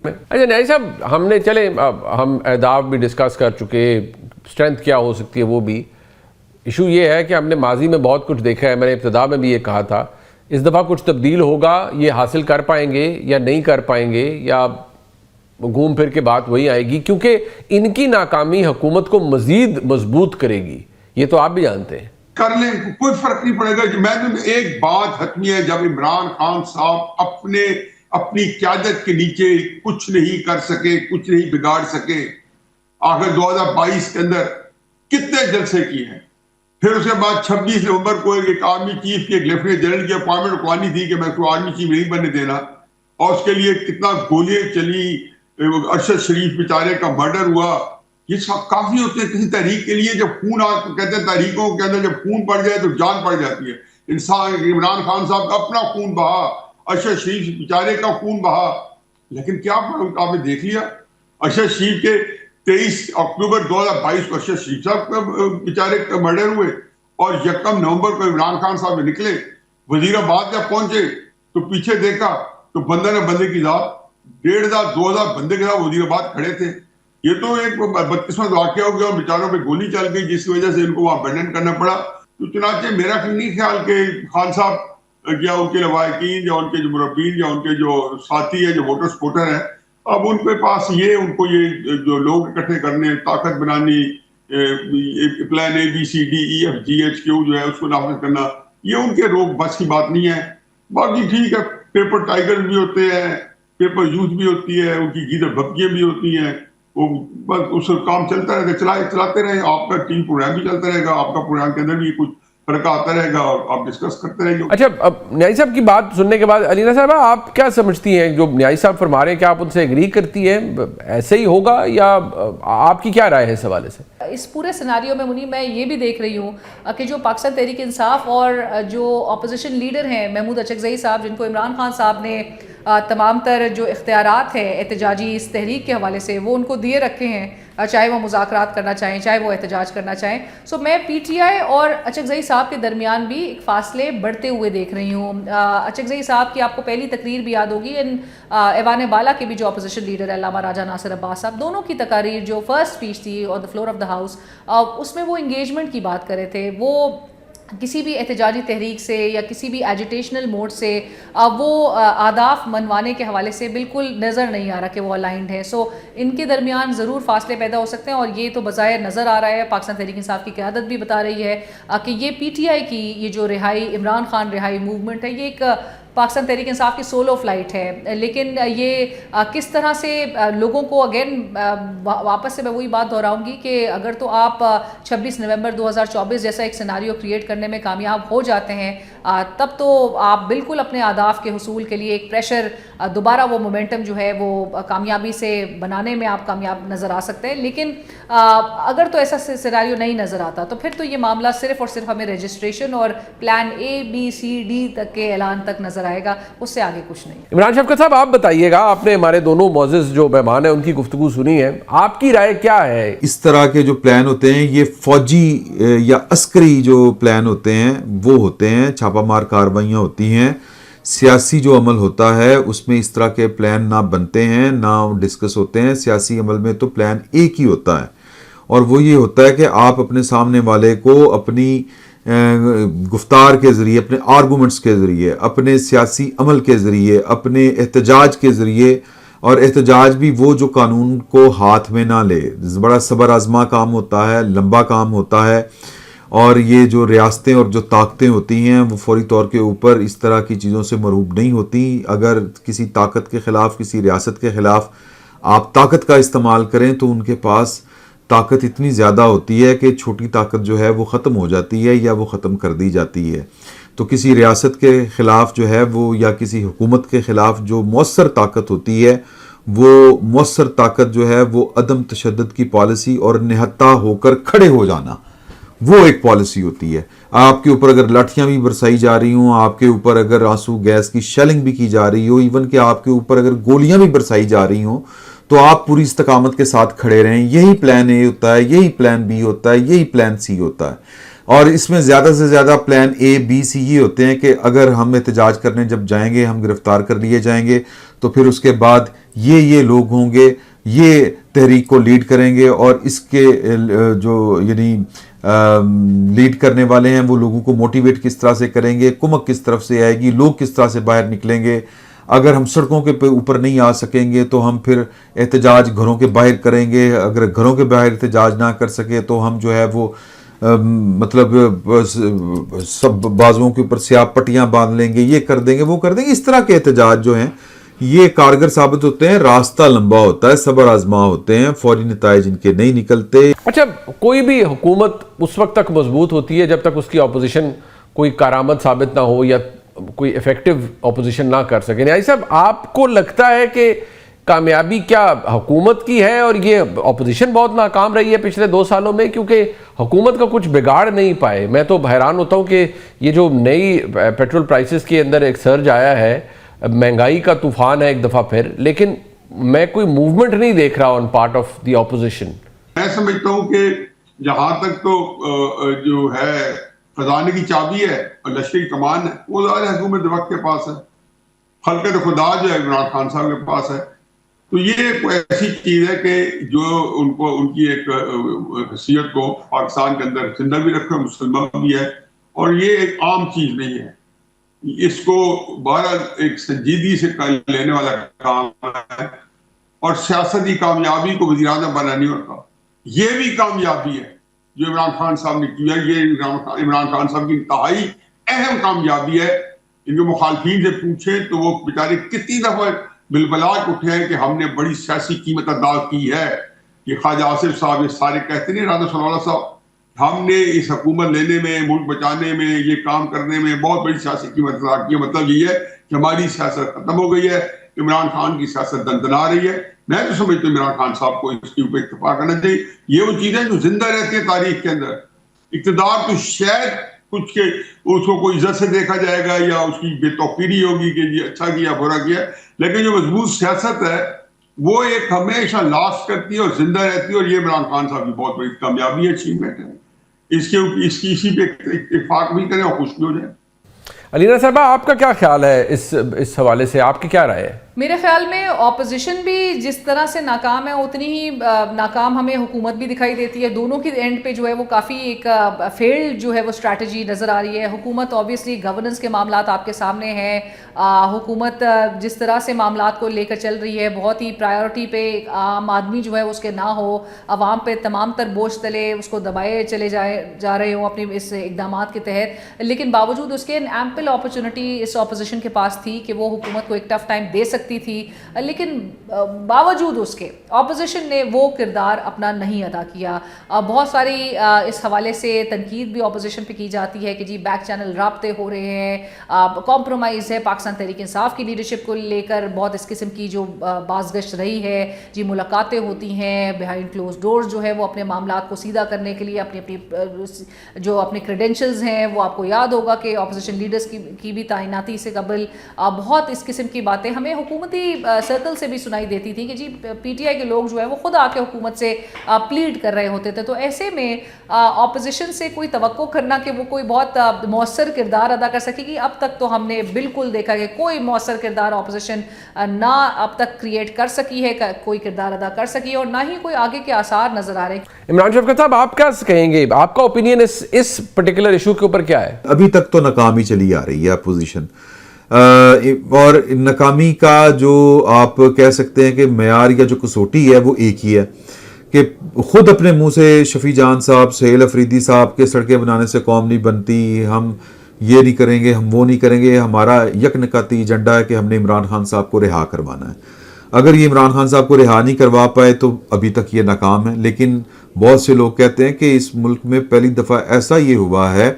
اچھا نیازی صاحب، ہم نے چلیں ہم اہداف بھی ڈسکس کر چکے، اسٹرینتھ کیا ہو سکتی ہے وہ بھی. ایشو یہ ہے کہ ہم نے ماضی میں بہت کچھ دیکھا ہے، میں نے ابتدا میں بھی یہ کہا تھا اس دفعہ کچھ تبدیل ہوگا، یہ حاصل کر پائیں گے یا نہیں کر پائیں گے، یا گھوم پھر کے بات وہی آئے گی، کیونکہ ان کی ناکامی حکومت کو مزید مضبوط کرے گی، یہ تو آپ بھی جانتے ہیں. کر لیں کوئی فرق نہیں پڑے گا. میں ایک بات حتمی ہے، جب عمران خان صاحب اپنی قیادت کے نیچے کچھ نہیں کر سکے، کچھ نہیں بگاڑ سکے، آخر 2022 کے اندر کتنے جلسے کیے ہیں، پھر اس کے بعد 26 نومبر کو ایک آرمی چیف کی، ایک لیفٹیننٹ جنرل کی اپوائنٹمنٹ روانی تھی کہ میں اس کو آرمی چیف نہیں بننے دینا، اور اس کے لیے کتنا گولیاں چلی، ارشد شریف بیچارے کا مرڈر ہوا. یہ سب کافی ہوتے ہیں کسی تحریک کے لیے. جب خون کہتے ہیں تحریکوں کے اندر جب خون پڑ جائے تو جان پڑ جاتی ہے. انسان عمران خان صاحب کا اپنا خون بہا، ارشد شریف بیچارے کا خون بہا، لیکن کیا آپ نے دیکھ لیا ارشد شریف کے 23 اکتوبر 2022 کو ارشد شریف صاحب بیچارے کا مرڈر ہوئے، اور 1 نومبر کو عمران خان صاحب نکلے وزیر آباد جب پہنچے تو پیچھے دیکھا تو بندہ نے بندے کی ذات 1,500 2,000 بندے کے ساتھ وزیر آباد کھڑے تھے. یہ تو ایک بدقسمت واقعہ ہو گیا اور بیچاروں پہ گولی چل گئی جس کی وجہ سے ان کو وہاں ابنڈن کرنا پڑا. تو چنانچہ میرا نہیں خیال کہ خان صاحب یا ان کے لواحقین یا ان کے جو مربین یا ان کے جو ساتھی ہیں جو ووٹر سپورٹر ہیں، اب ان کے پاس ان کو یہ جو لوگ اکٹھے کرنے، طاقت بنانی، پلان ABCDEFGHQ جو ہے اس کو نافذ کرنا، یہ ان کے روک بس کی بات نہیں ہے. باقی ٹھیک ہے، پیپر ٹائگر بھی ہوتے ہیں، پیپر یوتھ بھی ہوتی ہے، ان کی گیدڑ بھبکیاں بھی ہوتی ہیں، وہ بس اس کا کام چلتا رہے گا، چلاتے رہے. آپ کا ٹیم پروگرام بھی چلتا رہے گا، آپ کا پروگرام کے اندر بھی کچھ فرق آتا رہے گا اور آپ ڈسکس کرتے رہیں گے. اچھا، اب نیازی صاحب کی بات سننے کے بعد علینا صاحبہ آپ کیا سمجھتی ہیں؟ جو نیازی صاحب فرما رہے ہیں، کیا آپ ان سے ایگری کرتی ہیں؟ ایسے ہی ہوگا یا آپ کی کیا رائے ہے اس حوالے سے؟ اس پورے سیناریو میں منی میں یہ بھی دیکھ رہی ہوں کہ جو پاکستان تحریک انصاف اور جو اپوزیشن لیڈر ہیں محمود اچکزئی صاحب، جن کو عمران خان صاحب نے تمام تر جو اختیارات ہیں احتجاجی اس تحریک کے حوالے سے وہ ان کو دیے رکھے ہیں، چاہے وہ مذاکرات کرنا چاہیں، چاہے وہ احتجاج کرنا چاہیں. سو میں PTI اور اچکزئی صاحب کے درمیان بھی ایک فاصلے بڑھتے ہوئے دیکھ رہی ہوں. اچکزئی صاحب کی آپ کو پہلی تقریر بھی یاد ہوگی، ایوان بالا کے بھی جو اپوزیشن لیڈر ہے علامہ راجہ ناصر عباس صاحب، دونوں کی تقاریر جو فرسٹ اسپیچ تھی on the floor of the house, اس میں وہ انگیجمنٹ کی بات کر رہے تھے. وہ کسی بھی احتجاجی تحریک سے یا کسی بھی ایجیٹیشنل موڈ سے وہ اہداف منوانے کے حوالے سے بالکل نظر نہیں آ رہا کہ وہ الائنڈ ہے. سو ان کے درمیان ضرور فاصلے پیدا ہو سکتے ہیں، اور یہ تو بظاہر نظر آ رہا ہے. پاکستان تحریک انصاف کی قیادت بھی بتا رہی ہے کہ یہ PTI کی یہ جو عمران خان رہائی موومنٹ ہے، یہ ایک پاکستان تحریک انصاف کی سولو فلائٹ ہے. لیکن یہ کس طرح سے لوگوں کو اگین واپس سے میں وہی بات دہراؤں گی کہ اگر تو آپ 26 نومبر 2024 جیسا ایک سیناریو کریٹ کرنے میں کامیاب ہو جاتے ہیں، تب تو آپ بالکل اپنے اہداف کے حصول کے لیے ایک پریشر، دوبارہ وہ مومنٹم جو ہے وہ کامیابی سے بنانے میں آپ کامیاب نظر آ سکتے ہیں. لیکن اگر تو ایسا سیناریو نہیں نظر آتا تو پھر تو یہ معاملہ صرف اور صرف ہمیں رجسٹریشن اور پلان ABCD تک کے اعلان تک نظر آئے گا، اس سے آگے کچھ نہیں. عمران شفقت صاحب آپ بتائیے گا، آپ نے ہمارے دونوں معزز جو مہمان ہیں ان کی گفتگو سنی ہے، آپ کی رائے کیا ہے؟ اس طرح کے جو پلان ہوتے ہیں یہ فوجی یا عسکری جو پلان ہوتے ہیں وہ ہوتے ہیں، چھاپہ مار کارروائیاں ہوتی ہیں. سیاسی جو عمل ہوتا ہے اس میں اس طرح کے پلان نہ بنتے ہیں نہ ڈسکس ہوتے ہیں. سیاسی عمل میں تو پلان ایک ہی ہوتا ہے، اور وہ یہ ہوتا ہے کہ آپ اپنے سامنے والے کو اپنی گفتار کے ذریعے، اپنے آرگومنٹس کے ذریعے، اپنے سیاسی عمل کے ذریعے، اپنے احتجاج کے ذریعے، اور احتجاج بھی وہ جو قانون کو ہاتھ میں نہ لے. بڑا صبر آزما کام ہوتا ہے، لمبا کام ہوتا ہے، اور یہ جو ریاستیں اور جو طاقتیں ہوتی ہیں وہ فوری طور کے اوپر اس طرح کی چیزوں سے مرعوب نہیں ہوتی. اگر کسی طاقت کے خلاف، کسی ریاست کے خلاف آپ طاقت کا استعمال کریں تو ان کے پاس طاقت اتنی زیادہ ہوتی ہے کہ چھوٹی طاقت جو ہے وہ ختم ہو جاتی ہے یا وہ ختم کر دی جاتی ہے. تو کسی ریاست کے خلاف جو ہے وہ، یا کسی حکومت کے خلاف جو مؤثر طاقت ہوتی ہے، وہ مؤثر طاقت جو ہے وہ عدم تشدد کی پالیسی اور نہتہ ہو کر کھڑے ہو جانا، وہ ایک پالیسی ہوتی ہے. آپ کے اوپر اگر لاٹھیاں بھی برسائی جا رہی ہوں، آپ کے اوپر اگر آنسو گیس کی شیلنگ بھی کی جا رہی ہو، ایون کہ آپ کے اوپر اگر گولیاں بھی برسائی جا رہی ہوں، تو آپ پوری استقامت کے ساتھ کھڑے رہیں. یہی پلان A ہوتا ہے، یہی پلان B ہوتا ہے، یہی پلان C ہوتا ہے. اور اس میں زیادہ سے زیادہ پلان A B C یہ ہوتے ہیں کہ اگر ہم احتجاج کرنے جب جائیں گے، ہم گرفتار کر لیے جائیں گے تو پھر اس کے بعد یہ لوگ ہوں گے، یہ تحریک کو لیڈ کریں گے، اور اس کے جو یعنی لیڈ کرنے والے ہیں وہ لوگوں کو موٹیویٹ کس طرح سے کریں گے، کمک کس طرف سے آئے گی، لوگ کس طرح سے باہر نکلیں گے. اگر ہم سڑکوں کے اوپر نہیں آ سکیں گے تو ہم پھر احتجاج گھروں کے باہر کریں گے. اگر گھروں کے باہر احتجاج نہ کر سکے تو ہم جو ہے وہ مطلب سب بازوؤں کے اوپر سیاہ پٹیاں باندھ لیں گے، یہ کر دیں گے، وہ کر دیں گے. اس طرح کے احتجاج جو ہیں یہ کارگر ثابت ہوتے ہیں، راستہ لمبا ہوتا ہے، صبر آزما ہوتے ہیں، فوری نتائج ان کے نہیں نکلتے. اچھا، کوئی بھی حکومت اس وقت تک مضبوط ہوتی ہے جب تک اس کی اپوزیشن کوئی کارآمد ثابت نہ ہو یا کوئی ایفیکٹو اپوزیشن نہ کر سکے. یعنی صاحب، آپ کو لگتا ہے کہ کامیابی کیا حکومت کی ہے اور یہ اپوزیشن بہت ناکام رہی ہے پچھلے 2 سالوں میں کیونکہ حکومت کا کچھ بگاڑ نہیں پائے؟ میں تو حیران ہوتا ہوں کہ یہ جو نئی پیٹرول پرائسز کے اندر ایک سرج آیا ہے، مہنگائی کا طوفان ہے ایک دفعہ پھر، لیکن میں کوئی موومنٹ نہیں دیکھ رہا on part of the opposition. میں سمجھتا ہوں کہ جہاں تک تو جو ہے خزانے کی چابی ہے اور لشکری کمان ہے وہ ظاہر حکومت وقت کے پاس ہے، خلقت خدا جو ہے عمران خان صاحب کے پاس ہے. تو یہ ایک ایسی چیز ہے کہ جو ان کی ایک حیثیت کو پاکستان کے اندر زندہ بھی رکھے، مسلمان بھی ہے، اور یہ ایک عام چیز نہیں ہے. اس کو بہرحال ایک سنجیدگی سے لینے والا کام ہے، اور سیاستی کامیابی کو وزیر اعظم بنا نہیں ہوتا. یہ بھی کامیابی ہے جو عمران خان صاحب نے کیا. یہ عمران خان صاحب کی انتہائی اہم کامیابی ہے. ان کے مخالفین سے پوچھیں تو وہ بیچارے کتنی دفعہ بلبلاٹ اٹھے ہیں کہ ہم نے بڑی سیاسی قیمت ادا کی ہے. یہ خواجہ آصف صاحب یہ سارے کہتے نہیں، رانا سلوالہ صاحب، ہم نے اس حکومت لینے میں، ملک بچانے میں، یہ کام کرنے میں بہت بڑی سیاسی قیمت ادا کی ہے. مطلب یہ ہے کہ ہماری سیاست ختم ہو گئی ہے، عمران خان کی سیاست دندنا رہی ہے. میں تو سمجھتا ہوں عمران خان صاحب کو اس کے اوپر اتفاق کرنا چاہیے. یہ وہ چیزیں جو زندہ رہتی ہیں تاریخ کے اندر. اقتدار تو شاید کچھ کے اس کو کوئی عزت سے دیکھا جائے گا یا اس کی بے توقیری ہوگی کہ یہ اچھا کیا برا کیا، لیکن جو مضبوط سیاست ہے وہ ایک ہمیشہ لاسٹ کرتی ہے اور زندہ رہتی ہے. اور یہ عمران خان صاحب کی بہت بڑی کامیابی ہے، اچیومنٹ ہے. اسی پہ اتفاق بھی کریں اور خوش بھی ہو جائیں. علینا صاحبہ، آپ کا کیا خیال ہے اس حوالے سے؟ آپ کی کیا رائے ہے؟ میرے خیال میں اپوزیشن بھی جس طرح سے ناکام ہے اتنی ہی ناکام ہمیں حکومت بھی دکھائی دیتی ہے. دونوں کی اینڈ پہ جو ہے وہ کافی ایک فیلڈ جو ہے وہ اسٹریٹجی نظر آ رہی ہے. حکومت آبویسلی گورننس کے معاملات آپ کے سامنے ہیں. حکومت جس طرح سے معاملات کو لے کر چل رہی ہے، بہت ہی پرائیورٹی پہ عام آدمی جو ہے اس کے نہ ہو، عوام پہ تمام تر بوجھ تلے اس کو دبائے چلے جا رہے ہوں اپنے اس اقدامات کے تحت. لیکن باوجود اس کے ایمپل اپرچونٹی اس اپوزیشن کے پاس تھی کہ وہ حکومت کو ایک ٹف ٹائم دے سکتی تھی، لیکن باوجود اس کے اپوزیشن نے وہ کردار اپنا نہیں ادا کیا. بہت ساری اس حوالے سے تنقید بھی اپوزیشن پہ کی جاتی ہے کہ جی بیک چینل رابطے ہو رہے ہیں، کمپرومائز ہے پاکستان تحریک انصاف کی لیڈرشپ کو لے کر. بہت اس قسم کی جو بازگشت رہی ہے، جی ملاقاتیں ہوتی ہیں بیہائنڈ کلوز ڈورز، جو ہے وہ اپنے معاملات کو سیدھا کرنے کے لیے اپنی جو اپنے کریڈینشلز ہیں، وہ آپ کو یاد ہوگا کہ اپوزیشن لیڈرز کی بھی تعیناتی سے قبل بہت اس قسم کی باتیں ہمیں حکومتی سرکل سے بھی سنائی دیتی تھی کہ جی پی ٹی آئی کے لوگ جو ہے وہ خود آ کے حکومت سے پلیڈ کر رہے ہوتے تھے. تو ایسے میں اپوزیشن سے کوئی توقع کرنا کہ وہ کوئی بہت مؤثر کردار ادا کر سکے گی، اب تک تو ہم نے بالکل دیکھا کہ کوئی مؤثر کردار اپوزیشن نہ اب تک کریٹ کر سکی ہے، کوئی کردار ادا کر سکی ہے، اور نہ ہی کوئی آگے کے آثار نظر آ رہے ہیں. عمران شفقت صاحب، آپ کیا کہیں گے؟ آپ کا اوپینین اس پرٹیکولر ایشو کے اوپر کیا ہے؟ ابھی تک تو ناکامی چلی آ رہی ہے اپوزیشن، اور ناکامی کا جو آپ کہہ سکتے ہیں کہ معیار یا جو کسوٹی ہے وہ ایک ہی ہے کہ خود اپنے منہ سے شفیع جان صاحب، سہیل افریدی صاحب کے سڑکیں بنانے سے قوم نہیں بنتی، ہم یہ نہیں کریں گے، ہم وہ نہیں کریں گے، ہمارا یک نکاتی ایجنڈا ہے کہ ہم نے عمران خان صاحب کو رہا کروانا ہے. اگر یہ عمران خان صاحب کو رہا نہیں کروا پائے تو ابھی تک یہ ناکام ہے. لیکن بہت سے لوگ کہتے ہیں کہ اس ملک میں پہلی دفعہ ایسا یہ ہوا ہے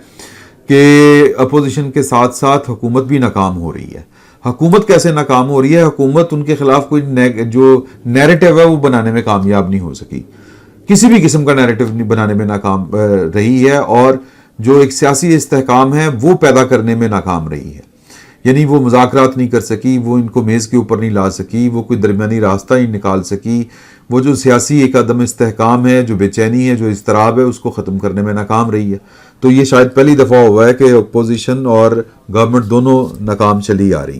کہ اپوزیشن کے ساتھ ساتھ حکومت بھی ناکام ہو رہی ہے. حکومت کیسے ناکام ہو رہی ہے؟ حکومت ان کے خلاف کوئی جو نیریٹو ہے وہ بنانے میں کامیاب نہیں ہو سکی، کسی بھی قسم کا نیریٹو بنانے میں ناکام رہی ہے، اور جو ایک سیاسی استحکام ہے وہ پیدا کرنے میں ناکام رہی ہے. یعنی وہ مذاکرات نہیں کر سکی، وہ ان کو میز کے اوپر نہیں لا سکی، وہ کوئی درمیانی راستہ نہیں نکال سکی. وہ جو سیاسی ایک عدم استحکام ہے، جو بے چینی ہے، جو اضطراب ہے، اس کو ختم کرنے میں ناکام رہی ہے. تو یہ شاید پہلی دفعہ ہوا ہے کہ اپوزیشن اور گورنمنٹ دونوں ناکام چلی آ رہی ہیں.